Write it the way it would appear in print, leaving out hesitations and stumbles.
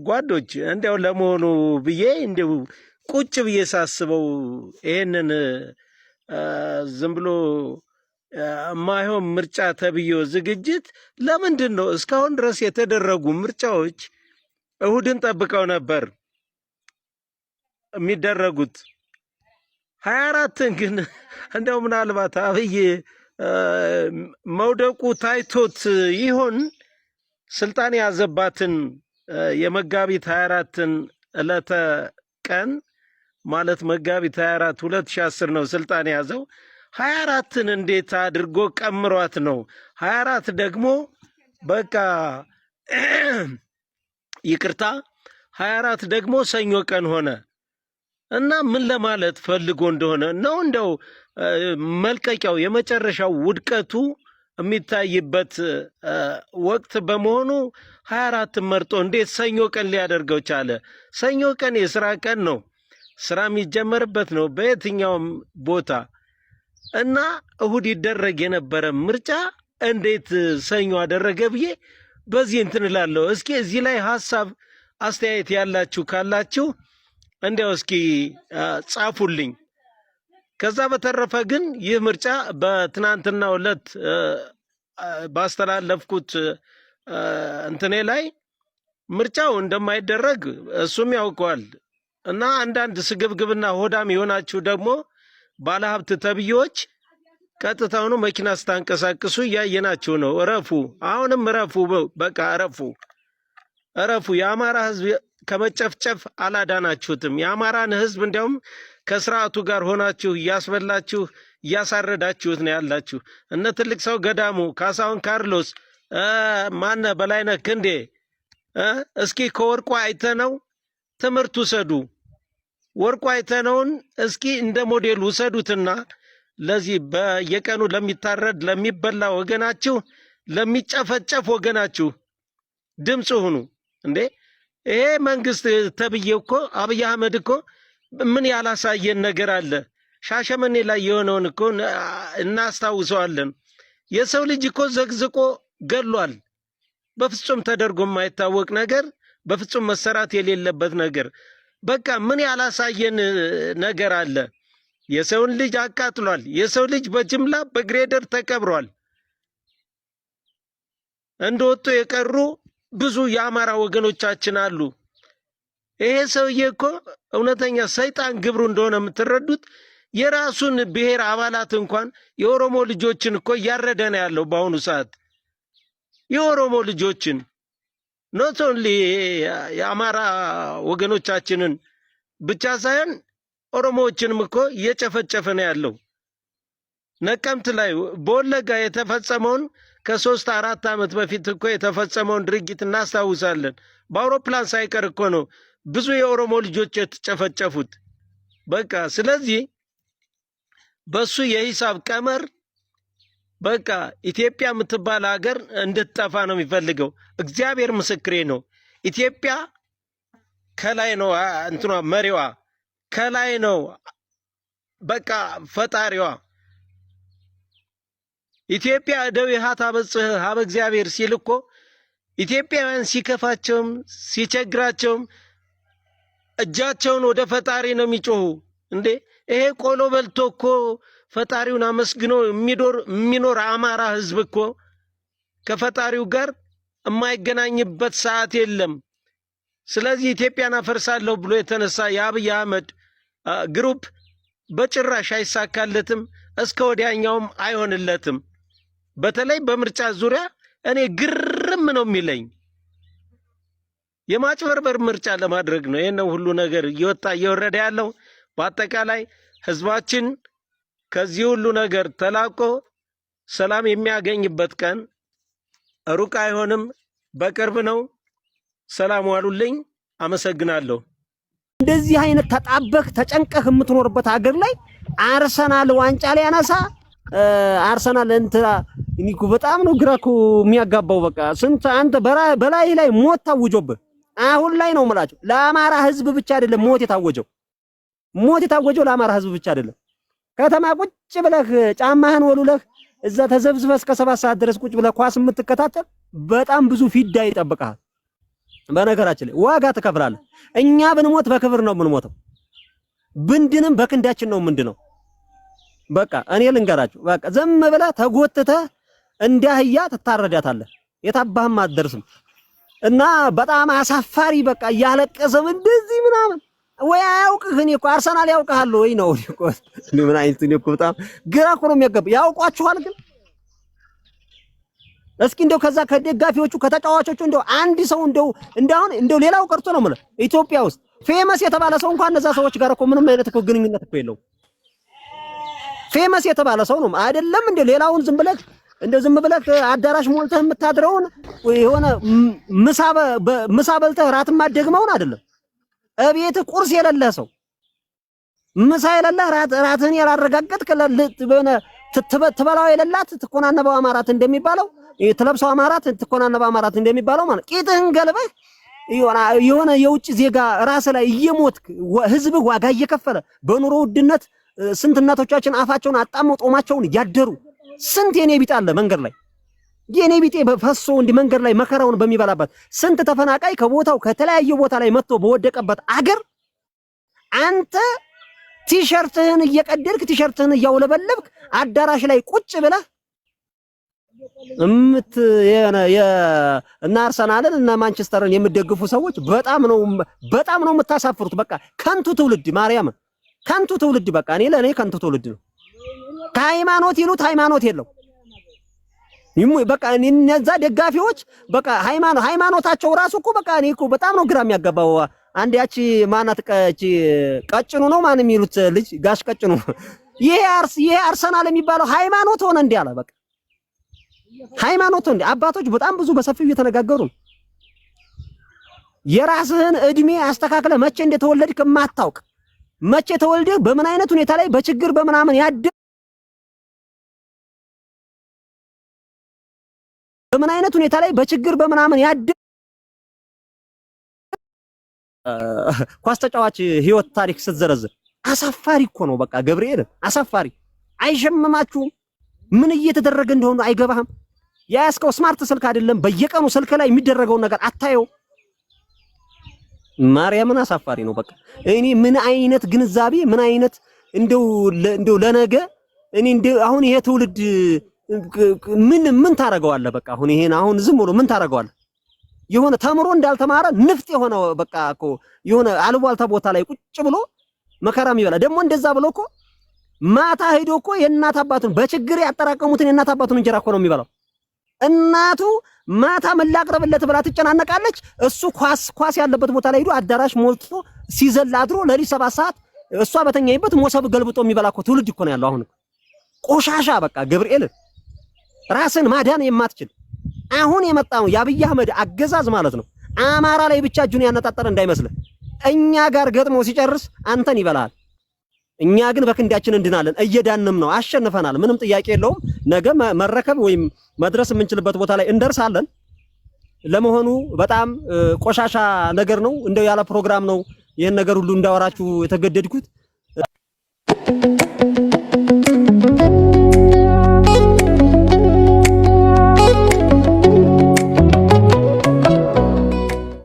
ጓዶች እንዲያው ለመሆኑ ብዬ እንዲው ቁጭ ብዬ ሳስበው ይሄንን ዝም ብሎ ማይሆን ምርጫ ተብዮ ዝግጅት ለምንድን ነው እስካሁን ድረስ የተደረጉ ምርጫዎች እሁድን ጠብቀው ነበር የሚደረጉት 24ን ግን እንደው ምናልባት አብይ መውደቁ ታይቶት ይሆን ስልጣን ያዘባትን የመጋቢት 24ን ዕለተ ቀን ማለት መጋቢት 24 2010 ነው ስልጣን ያዘው 24ን እንዴት አድርጎ ቀምሯት ነው 24 ደግሞ በቃ ይቅርታ 24 ደግሞ ሰኞ ቀን ሆነ እና ምን ለማለት ፈልጎ እንደሆነ ነው እንደው መልቀቂያው የመጨረሻው ውድቀቱ የሚታይበት ወቅት በመሆኑ 24 መርጦ እንዴት ሰኞ ቀን ሊያደርገው ቻለ? ሰኞ ቀን የሥራ ቀን ነው፣ ስራ የሚጀመርበት ነው በየትኛውም ቦታ እና እሁድ ይደረግ የነበረ ምርጫ እንዴት ሰኞ አደረገ ብዬ በዚህ እንትን እላለሁ። እስኪ እዚህ ላይ ሐሳብ አስተያየት ያላችሁ ካላችሁ እንዲያው እስኪ ጻፉልኝ። ከዛ በተረፈ ግን ይህ ምርጫ በትናንትናው ዕለት ባስተላለፍኩት እንትኔ ላይ ምርጫው እንደማይደረግ እሱም ያውቀዋል እና አንዳንድ ስግብግብና ሆዳም የሆናችሁ ደግሞ ባለሀብት ተብዮች ቀጥታውኑ መኪና ስታንቀሳቅሱ እያየናችሁ ነው። እረፉ፣ አሁንም እረፉ፣ በቃ እረፉ። የአማራ ህዝብ ከመጨፍጨፍ አላዳናችሁትም። የአማራን ህዝብ እንዲያውም ከስርዓቱ ጋር ሆናችሁ እያስበላችሁ እያሳረዳችሁት ነው ያላችሁ። እነ ትልቅ ሰው ገዳሙ፣ ካሳሁን ካርሎስ፣ ማነ በላይነህ ክንዴ እስኪ ከወርቁ አይተነው ትምህርት ውሰዱ። ወርቁ አይተነውን እስኪ እንደ ሞዴል ውሰዱትና ለዚህ በየቀኑ ለሚታረድ ለሚበላ ወገናችሁ፣ ለሚጨፈጨፍ ወገናችሁ ድምፅ ሁኑ። እንዴ ይሄ መንግስት ተብዬ እኮ አብይ አህመድ እኮ ምን ያላሳየን ነገር አለ? ሻሸመኔ ላይ የሆነውን እኮ እናስታውሰዋለን። የሰው ልጅ እኮ ዘግዝቆ ገሏል። በፍጹም ተደርጎ የማይታወቅ ነገር፣ በፍጹም መሰራት የሌለበት ነገር። በቃ ምን ያላሳየን ነገር አለ? የሰውን ልጅ አቃጥሏል። የሰው ልጅ በጅምላ በግሬደር ተቀብሯል። እንደወጡ የቀሩ ብዙ የአማራ ወገኖቻችን አሉ። ይሄ ሰውዬ እኮ እውነተኛ ሰይጣን ግብሩ እንደሆነ የምትረዱት የራሱን ብሔር አባላት እንኳን የኦሮሞ ልጆችን እኮ እያረደ ነው ያለው በአሁኑ ሰዓት። የኦሮሞ ልጆችን ኖት ኦንሊ የአማራ ወገኖቻችንን ብቻ ሳይሆን ኦሮሞዎችንም እኮ እየጨፈጨፈ ነው ያለው። ነቀምት ላይ በወለጋ የተፈጸመውን ከ3-4 ዓመት በፊት እኮ የተፈጸመውን ድርጊት እናስታውሳለን። በአውሮፕላን ሳይቀር እኮ ነው ብዙ የኦሮሞ ልጆች የተጨፈጨፉት። በቃ ስለዚህ በሱ የሂሳብ ቀመር በቃ ኢትዮጵያ የምትባል ሀገር እንድትጠፋ ነው የሚፈልገው። እግዚአብሔር ምስክሬ ነው። ኢትዮጵያ ከላይ ነው እንትኗ መሪዋ ከላይ ነው በቃ ፈጣሪዋ። ኢትዮጵያ እደዊሃ ታበጽሕ ሀበ እግዚአብሔር ሲል እኮ ኢትዮጵያውያን ሲከፋቸውም ሲቸግራቸውም እጃቸውን ወደ ፈጣሪ ነው የሚጮሁ። እንዴ ይሄ ቆሎ በልቶ እኮ ፈጣሪውን አመስግኖ የሚኖር አማራ ህዝብ እኮ ከፈጣሪው ጋር የማይገናኝበት ሰዓት የለም። ስለዚህ ኢትዮጵያን አፈርሳለሁ ብሎ የተነሳ የአብይ አህመድ ግሩፕ በጭራሽ አይሳካለትም፣ እስከ ወዲያኛውም አይሆንለትም። በተለይ በምርጫ ዙሪያ እኔ ግርም ነው የሚለኝ የማጭበርበር ምርጫ ለማድረግ ነው ይሄን ሁሉ ነገር እየወጣ እየወረደ ያለው። በአጠቃላይ ህዝባችን ከዚህ ሁሉ ነገር ተላቆ ሰላም የሚያገኝበት ቀን ሩቅ አይሆንም፣ በቅርብ ነው። ሰላም ዋሉልኝ። አመሰግናለሁ። እንደዚህ አይነት ተጣበህ ተጨንቀህ የምትኖርበት ሀገር ላይ አርሰናል ዋንጫ ሊያነሳ አርሰናል እንትና እኒኩ በጣም ነው ግራኩ የሚያጋባው። በቃ ስንት አንተ በላይ ላይ ሞት ታውጆብህ አሁን ላይ ነው የምላቸው። ለአማራ ህዝብ ብቻ አይደለም ሞት የታወጀው ለአማራ ህዝብ ብቻ አይደለም። ከተማ ቁጭ ብለህ ጫማህን ወሉለህ እዛ ተዘብዝበህ እስከ 7 ሰዓት ድረስ ቁጭ ብለህ ኳስ የምትከታተል በጣም ብዙ ፊዳ ይጠብቃል። በነገራችን ላይ ዋጋ ትከፍላለህ። እኛ ብንሞት በክብር ነው የምንሞተው፣ ብንድንም በክንዳችን ነው ምንድነው። በቃ እኔ ልንገራችሁ፣ በቃ ዘም ብለህ ተጎትተህ እንደ አህያ ትታረዳታለህ፣ የታባህም አትደርስም። እና በጣም አሳፋሪ በቃ እያለቀሰም እንደዚህ ምናምን ወይ አያውቅህ። እኔ እኮ አርሰናል ያውቅሃል ወይ ነው እኮ ምን አይነት እኔ እኮ በጣም ግራ እኮ ነው የሚያገባ። ያውቋችኋል ግን እስኪ እንደው ከዛ ከደጋፊዎቹ ከተጫዋቾቹ እንደው አንድ ሰው እንደው ሌላው ቀርቶ ነው ማለት ኢትዮጵያ ውስጥ ፌመስ የተባለ ሰው እንኳን እነዛ ሰዎች ጋር እኮ ምንም አይነት እኮ ግንኙነት እኮ የለውም። ፌመስ የተባለ ሰው ነው አይደለም እንደ ሌላውን ዝም ብለህ አዳራሽ ሞልተህ የምታድረውን የሆነ ምሳ በልተህ ራት ማደግመውን አይደለም። እቤት ቁርስ የሌለህ ሰው ምሳ የሌለህ ራትህን ያላረጋገጥክ ትበላው የሌላት ትኮናነበው አማራት እንደሚባለው ትለብሰው አማራት ትኮናነበው አማራት እንደሚባለው ማለት ቂጥህን ገልበህ የሆነ የውጭ ዜጋ ራስ ላይ እየሞትክ ህዝብ ዋጋ እየከፈለ በኑሮ ውድነት ስንት እናቶቻችን አፋቸውን አጣመው ጦማቸውን ያደሩ ስንት የኔ ቢጤ አለ መንገድ ላይ የኔ ቢጤ ፈሶ እንዲህ መንገድ ላይ መከራውን በሚበላበት ስንት ተፈናቃይ ከቦታው ከተለያየ ቦታ ላይ መጥቶ በወደቀበት አገር አንተ ቲሸርትህን እየቀደድክ ቲሸርትህን እያውለበለብክ አዳራሽ ላይ ቁጭ ብለህ እና አርሰናልን እና ማንቸስተርን የምትደግፉ ሰዎች በጣም ነው የምታሳፍሩት። በቃ ከንቱ ትውልድ ማርያም ከንቱ ትውልድ በቃ ለኔ ከንቱ ትውልድ ነው። ከሃይማኖት ይሉት ሃይማኖት የለው በቃ እነዛ ደጋፊዎች በቃ ሃይማኖታቸው ራሱ እኮ በቃ እኔ እኮ በጣም ነው ግራ የሚያጋባው። አንድ ያቺ ማናት ቀጭኑ ነው ማን የሚሉት ልጅ ጋሽ ቀጭኑ ይሄ አርሰናል የሚባለው ሃይማኖት ሆነ እንዴ አለ። በቃ ሃይማኖት እንዴ አባቶች በጣም ብዙ በሰፊው እየተነጋገሩ ነው። የራስህን እድሜ አስተካክለ መቼ እንደተወለድክ ማታውቅ መቼ ተወልደህ በምን አይነት ሁኔታ ላይ በችግር በመናምን በምን አይነት ሁኔታ ላይ በችግር በመናምን ኳስ ተጫዋች ህይወት ታሪክ ስትዘረዝር አሳፋሪ እኮ ነው። በቃ ገብርኤል አሳፋሪ። አይሸምማችሁም? ምን እየተደረገ እንደሆነ አይገባህም? ያስከው ስማርት ስልክ አይደለም በየቀኑ ስልክ ላይ የሚደረገው ነገር አታየው? ማርያምን አሳፋሪ ነው። በቃ እኔ ምን አይነት ግንዛቤ ምን አይነት እንደው ለነገ እኔ አሁን ይሄ ትውልድ ምን ታረጋዋለህ? በቃ አሁን ዝም ብሎ ምን ታረጋዋለህ? የሆነ ተምሮ እንዳልተማረ ንፍጥ የሆነ በቃ እኮ የሆነ አልቧልታ ቦታ ላይ ቁጭ ብሎ መከራም ይበላ ደግሞ እንደዛ ብሎ እኮ ማታ ሄዶ እኮ የእናት አባቱን በችግር ያጠራቀሙትን የእናት አባቱን እንጀራ እኮ ነው የሚበላው። እናቱ ማታ ምን ላቅርብለት ብላ ትጨናነቃለች። እሱ ኳስ ያለበት ቦታ ላይ ሄዶ አዳራሽ ሞልቶ ሲዘል አድሮ ለሊት 7 ሰዓት እሷ በተኛይበት ሞሰብ ገልብጦ የሚበላ እኮ ትውልድ እኮ ነው ያለው። አሁን ቆሻሻ በቃ ገብርኤል ራስን ማዳን የማትችል አሁን የመጣው የአብይ አህመድ አገዛዝ ማለት ነው። አማራ ላይ ብቻ እጁን ያነጣጠረ እንዳይመስልህ። እኛ ጋር ገጥሞ ሲጨርስ አንተን ይበላል። እኛ ግን በክንዳችን እንድናለን፣ እየዳንም ነው፣ አሸንፈናል። ምንም ጥያቄ የለውም። ነገ መረከብ ወይም መድረስ የምንችልበት ቦታ ላይ እንደርሳለን። ለመሆኑ በጣም ቆሻሻ ነገር ነው። እንደው ያለ ፕሮግራም ነው ይሄን ነገር ሁሉ እንዳወራችሁ የተገደድኩት።